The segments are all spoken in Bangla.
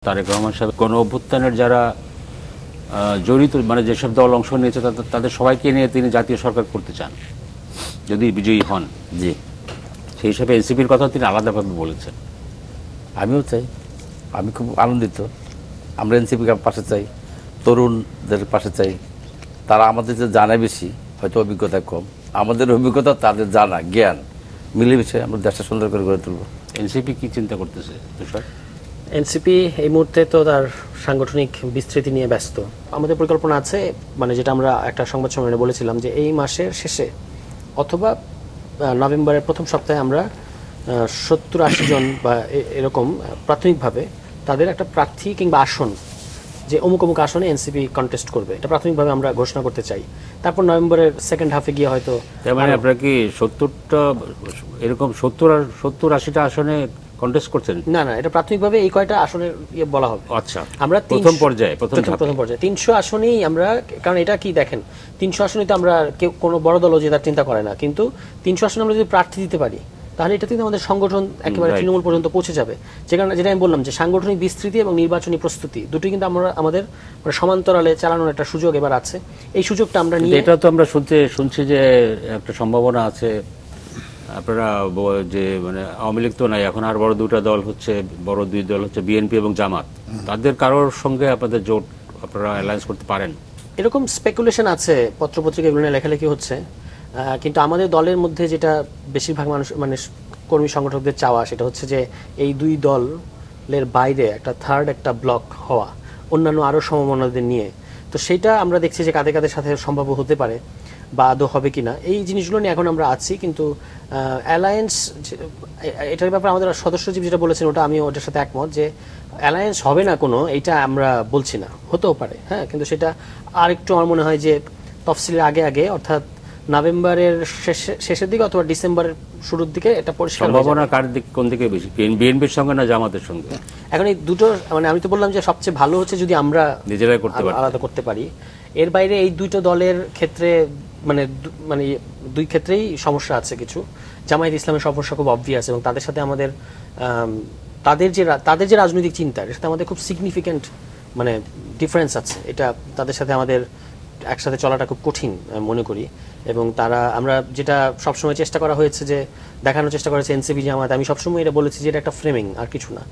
তারেক রহমান সাহেব গণ অভ্যুত্থানের যারা জড়িত, মানে যেসব দল অংশ নিয়েছে তাদের সবাইকে নিয়ে তিনি জাতীয় সরকার করতে চান যদি বিজয়ী হন। জি, সেই হিসাবে এনসিপির কথা তিনি আলাদাভাবে বলেছেন। আমিও চাই, আমি খুব আনন্দিত। আমরা এনসিপিকে পাশে চাই, তরুণদের পাশে চাই। তারা আমাদের যে জানে বেশি, হয়তো অভিজ্ঞতা কম, আমাদের অভিজ্ঞতা তাদের জানা জ্ঞান মিলেমিশে আমরা দেশটা সুন্দর করে গড়ে তুলব। এনসিপি কি চিন্তা করতেছে তুষার? এনসিপি এই মুহূর্তে তো তার সাংগঠনিক বিস্তৃতি নিয়ে ব্যস্ত। আমাদের পরিকল্পনা আছে, মানে যেটা আমরা একটা সংবাদ সম্মেলনে বলেছিলাম, যে এই মাসের শেষে অথবা নভেম্বরের প্রথম সপ্তাহে আমরা 70-80 জন বা এরকম প্রাথমিকভাবে তাদের একটা প্রার্থী কিংবা আসন, যে অমুক অমুক আসনে এনসিপি কন্টেস্ট করবে, এটা প্রাথমিকভাবে আমরা ঘোষণা করতে চাই। তারপর নভেম্বরের সেকেন্ড হাফে গিয়ে হয়তো মানে আপনারা কি 70টা এরকম 70-80টা আসনে কন্টেস্ট করছেন? না, এটা প্রাথমিকভাবে এই কয়টা আসনের বলা হবে। আচ্ছা, আমরা প্রথম পর্যায়ে 300 আসনেই আমরা, কারণ এটা কি দেখেন, 300 আসনে তো আমরা কেউ কোনো বড় দলও জেতার চিন্তা করে না, কিন্তু 300 আসনে আমরা যদি প্রার্থী দিতে পারি তাহলে এটা কিন্তু আমাদের সংগঠন একেবারে তৃণমূল পর্যন্ত পৌঁছে যাবে। যেটা আমি বললাম যে সাংগঠনিক বিস্তৃতি এবং নির্বাচনী প্রস্তুতি দুটোই কিন্তু আমাদের সমান্তরালে চালানোর একটা সুযোগ এবার আছে। এই সুযোগটা আমরা নিয়ে, এটা তো আমরা শুনছি যে একটা সম্ভাবনা আছে আপনারা যে মানে আওয়ামী লীগ তো নাই এখন, আর বড় দুই দল হচ্ছে বিএনপি এবং জামাত, তাদের কারোর সঙ্গে আপনাদের জোট, আপনারা অ্যালায়েন্স করতে পারেন? এরকম স্পেকুলেশন আছে, পত্রপত্রিকা এগুলো নিয়ে লেখালেখি হচ্ছে, কিন্তু আমাদের দলের মধ্যে যেটা বেশিরভাগ মানুষ মানে কর্মী সংগঠকদের চাওয়া, সেটা হচ্ছে যে এই দুই দলের বাইরে একটা থার্ড একটা ব্লক হওয়া, অন্যান্য আরও সম্ভাবনাদের নিয়ে। তো সেইটা আমরা দেখছি যে কাদের কাদের সাথে সম্ভব হতে পারে বা আদৌ হবে কিনা, এই জিনিসগুলো নিয়ে এখন আমরা আছি। কিন্তু অ্যালায়েন্স, এটার ব্যাপারে আমাদের সদস্য যেটা বলেছেন ওটা আমি ওটার সাথে একমত, যে অ্যালায়েন্স হবে না কোনো, এইটা আমরা বলছি না, হতেও পারে, হ্যাঁ, কিন্তু সেটা আর একটু আমার মনে হয় যে তফসিলের আগে অর্থাৎ নভেম্বরের শেষের দিকে অথবা ডিসেম্বরের শুরুর দিকে এটা পরিষ্কার। সম্ভাবনা কার দিকে, কোন দিকে বেশি, বিএনপির সঙ্গে না জামাতের সঙ্গে? এখন এই দুটো, মানে আমি তো বললাম যে সবচেয়ে ভালো হচ্ছে যদি আমরা নিজেরাই আলাদা করতে পারি। এর বাইরে এই দুটো দলের ক্ষেত্রে মানে দুই ক্ষেত্রেই সমস্যা আছে কিছু। জামায়াত ইসলামের সমস্যা খুব অবভিয়াস, এবং তাদের সাথে আমাদের তাদের যে রাজনৈতিক চিন্তা, এর সাথে আমাদের খুব সিগনিফিক্যান্ট মানে ডিফারেন্স আছে। এটা তাদের সাথে আমাদের একসাথে চলাটা খুব কঠিন মনে করি। এবং আমরা যেটা সবসময় চেষ্টা করা হয়েছে, যে দেখানোর চেষ্টা করেছে এনসিপি জামায়াত, আমি সবসময় এটা বলেছি যে এটা একটা ফ্রেমিং, আর কিছু না।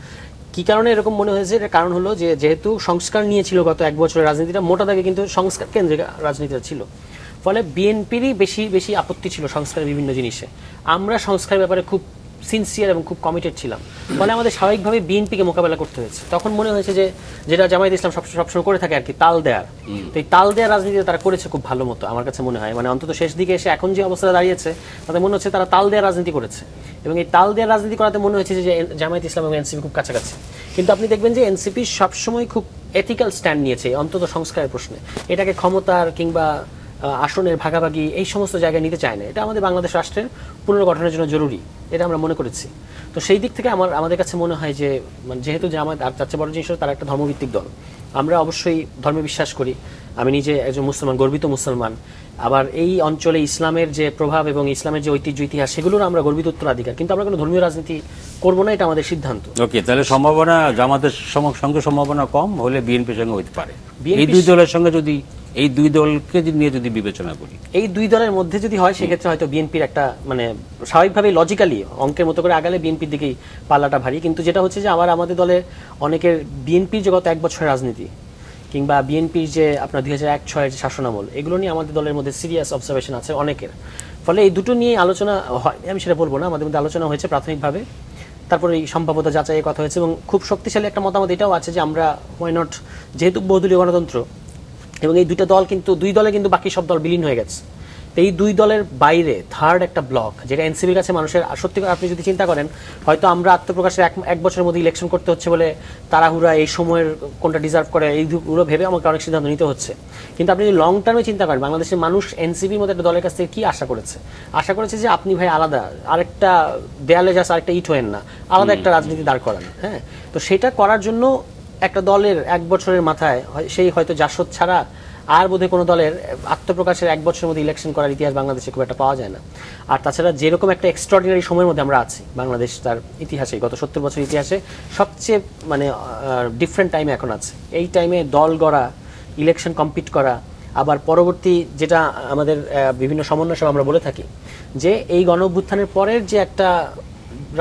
কি কারণে এরকম মনে হয়েছে? এর কারণ হলো যে যেহেতু সংস্কার নিয়েছিল গত এক বছরের রাজনীতিটা, মোটা দাগে কিন্তু সংস্কার কেন্দ্রিক রাজনীতিটা ছিল, ফলে বিএনপিরই বেশি আপত্তি ছিল সংস্কারের বিভিন্ন জিনিসে। আমরা সংস্কারের ব্যাপারে খুব সিনসিয়ার এবং খুব কমিটেড ছিলাম, ফলে আমাদের স্বাভাবিকভাবে বিএনপিকে মোকাবেলা করতে হয়েছে। তখন মনে হয়েছে যে যেটা জামায়াত ইসলাম সবসময় করে থাকে আর কি, তাল দেয়ার। তো এই তাল দেয়ার রাজনীতি তারা করেছে খুব ভালো মতো, আমার কাছে মনে হয়। মানে অন্তত শেষ দিকে এসে এখন যে অবস্থাটা দাঁড়িয়েছে তাতে মনে হচ্ছে তারা তাল দেয়ার রাজনীতি করেছে, এবং এই তাল দেয়ার রাজনীতি করাতে মনে হয়েছে যে জামায়াত ইসলাম এবং এনসিপি খুব কাছাকাছি। কিন্তু আপনি দেখবেন যে এনসিপি সবসময় খুব এথিক্যাল স্ট্যান্ড নিয়েছে অন্তত সংস্কারের প্রশ্নে। এটাকে ক্ষমতার কিংবা আসনের ভাগাভাগি এই সমস্ত জায়গায় নিতে চায় না। এটা আমাদের বাংলাদেশ রাষ্ট্রের পুনর্গঠনের জন্য জরুরি, এটা আমরা মনে করেছি। তো সেই দিক থেকে আমাদের কাছে মনে হয় যে যেহেতু জামায়াত আর তার চেয়ে বড় জিনিস, তারা একটা ধর্মভিত্তিক দল, আমরা অবশ্যই ধর্মে বিশ্বাস করি। আমি নিজে একজন মুসলমান, গর্বিত মুসলমান। আবার এই অঞ্চলে ইসলামের যে প্রভাব এবং ইসলামের যে ঐতিহ্য ইতিহাস, সেগুলোর আমরা গর্বিত উত্তরাধিকার, কিন্তু আমরা কোনো ধর্মীয় রাজনীতি করবো না, এটা আমাদের সিদ্ধান্ত। ওকে, তাহলে সম্ভাবনা জামাতের সঙ্গে সম্ভাবনা কম হলে বিএনপির সঙ্গে হতে পারে। এই দুই দলের সঙ্গে যদি, এই দুই দলকে নিয়ে যদি বিবেচনা করি, এই দুই দলের মধ্যে যদি হয়, সেক্ষেত্রে হয়তো বিএনপির একটা মানে স্বাভাবিকভাবে লজিক্যালি অঙ্কের মতো করে আগালে বিএনপির দিকেই পাল্লাটা ভারী। কিন্তু যেটা হচ্ছে যে আমাদের দলে অনেকের বিএনপির যে গত এক বছরের রাজনীতি কিংবা বিএনপির যে আপনার 2001-06 যে শাসনামল, এগুলো নিয়ে আমাদের দলের মধ্যে সিরিয়াস অবজারভেশন আছে অনেকের। ফলে এই দুটো নিয়ে আলোচনা হয়, আমি সেটা বলবো না, আমাদের মধ্যে আলোচনা হয়েছে প্রাথমিকভাবে, তারপরে এই সম্ভাব্যতা যাচাইয়ের কথা হয়েছে, এবং খুব শক্তিশালী একটা মতামত এটাও আছে যে আমরা হোয়াই নট, যেহেতু বহুদলীয় গণতন্ত্র এবং এই দুই দলে কিন্তু বাকি সব দল বিলীন হয়ে গেছে, তো এই দুই দলের বাইরে থার্ড একটা ব্লক, যেটা এনসিপির কাছে মানুষের সত্যি করে আপনি যদি চিন্তা করেন, হয়তো আমরা আত্মপ্রকাশের এক বছরের মধ্যে ইলেকশন করতে হচ্ছে বলে তাড়াহুড়া, এই সময়ের কোনটা ডিজার্ভ করে এইগুলো ভেবে আমাকে অনেক সিদ্ধান্ত নিতে হচ্ছে। কিন্তু আপনি যদি লং টার্মে চিন্তা করেন, বাংলাদেশের মানুষ এনসিপির মতো একটা দলের কাছ থেকে কি আশা করেছে যে আপনি ভাই আলাদা আরেকটা দেয়ালে যাস, আরেকটা ইট হয়েন না, আলাদা একটা রাজনীতি দাঁড় করান। হ্যাঁ, তো সেটা করার জন্য একটা দলের এক বছরের মাথায় সেই হয়তো জাসদ ছাড়া আর বোধহয় কোনো দলের আত্মপ্রকাশের 1 বছরের মধ্যে ইলেকশন করার ইতিহাস বাংলাদেশে খুব একটা পাওয়া যায় না। আর তাছাড়া যেরকম একটা এক্সট্রাঅর্ডিনারি সময়ের মধ্যে আমরা আছি, বাংলাদেশ তার ইতিহাসে গত 70 বছর ইতিহাসে সবচেয়ে মানে ডিফারেন্ট টাইমে এখন আছে। এই টাইমে দল গড়া, ইলেকশন কম্পিট করা, আবার পরবর্তী যেটা আমাদের বিভিন্ন সমন্বয় সভা আমরা বলে থাকি যে এই গণ অভ্যুত্থানের পরের যে একটা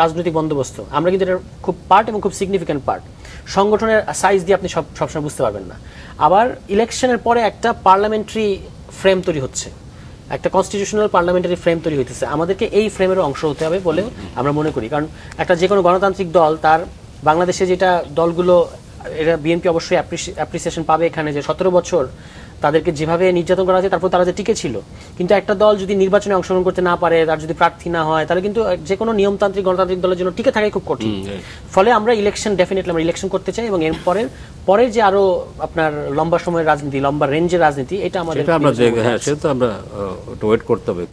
রাজনৈতিক বন্দোবস্ত, আমরা কিন্তু এটার খুব পার্ট এবং খুব সিগনিফিক্যান্ট পার্ট। সংগঠনের সাইজ দিয়ে আপনি সবসময় বুঝতে পারবেন না। আবার ইলেকশনের পরে একটা পার্লামেন্টারি ফ্রেম তৈরি হচ্ছে, একটা কনস্টিটিউশনাল পার্লামেন্টারি ফ্রেম তৈরি হইতেছে। আমাদেরকে এই ফ্রেমের অংশ হতে হবে বলে আমরা মনে করি। কারণ একটা যে কোনো গণতান্ত্রিক দল তার বাংলাদেশে যেটা দলগুলো, এরা বিএনপি অবশ্যই অ্যাপ্রিসিয়েশন পাবে এখানে যে 17 বছর তাদেরকে যেভাবে নির্যাতন করা হয়েছে তারপর তারা যে টিকে ছিল। কিন্তু একটা দল যদি নির্বাচনে অংশগ্রহণ করতে না পারে, তার যদি প্রার্থী না হয়, তাহলে কিন্তু যে কোনো নিয়মতান্ত্রিক গণতান্ত্রিক দলের জন্য টিকে থাকাই খুব কঠিন। ফলে আমরা ডেফিনেটলি আমরা ইলেকশন করতে চাই এবং এর পরের যে আরো আপনার লম্বা সময়ের রাজনীতি, লম্বা রেঞ্জের রাজনীতি, এটা আমাদের সেটা আমরা ওয়েট করতে হবে।